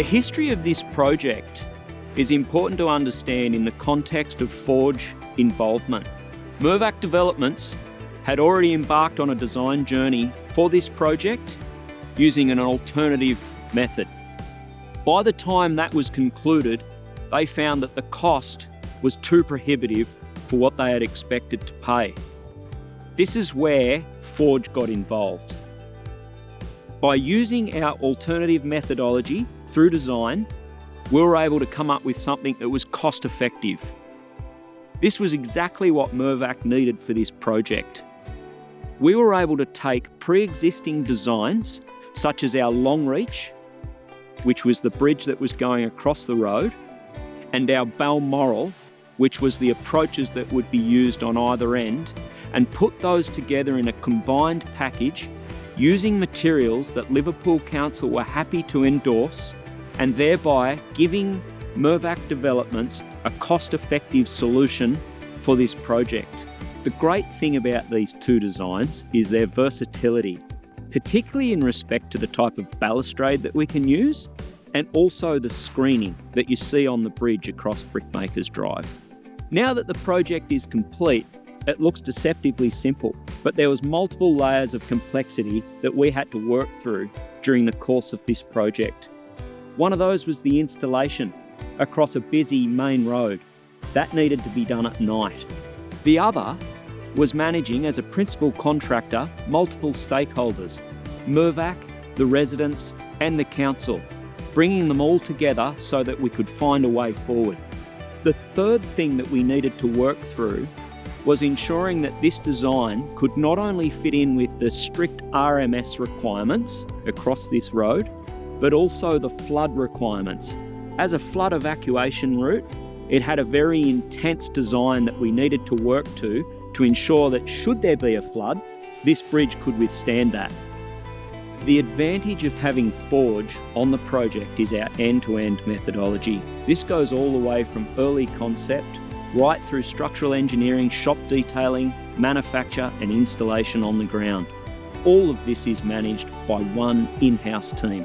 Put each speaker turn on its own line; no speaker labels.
The history of this project is important to understand in the context of Forge involvement. Mirvac Developments had already embarked on a design journey for this project using an alternative method. By the time that was concluded, they found that the cost was too prohibitive for what they had expected to pay. This is where Forge got involved. By using our alternative methodology through design, we were able to come up with something that was cost effective. This was exactly what Mirvac needed for this project. We were able to take pre-existing designs, such as our LONGREACH, which was the bridge that was going across the road, and our BALMORAL, which was the approaches that would be used on either end, and put those together in a combined package using materials that Liverpool Council were happy to endorse, and thereby giving Mirvac Developments a cost-effective solution for this project. The great thing about these two designs is their versatility, particularly in respect to the type of balustrade that we can use, and also the screening that you see on the bridge across Brickmakers Drive. Now that the project is complete, it looks deceptively simple, but there was multiple layers of complexity that we had to work through during the course of this project. One of those was the installation across a busy main road. That needed to be done at night. The other was managing, as a principal contractor, multiple stakeholders, Mirvac, the residents and the council, bringing them all together so that we could find a way forward. The third thing that we needed to work through was ensuring that this design could not only fit in with the strict RMS requirements across this road, but also the flood requirements. As a flood evacuation route, it had a very intense design that we needed to work to ensure that should there be a flood, this bridge could withstand that. The advantage of having Forge on the project is our end-to-end methodology. This goes all the way from early concept right through structural engineering, shop detailing, manufacture and installation on the ground. All of this is managed by one in-house team.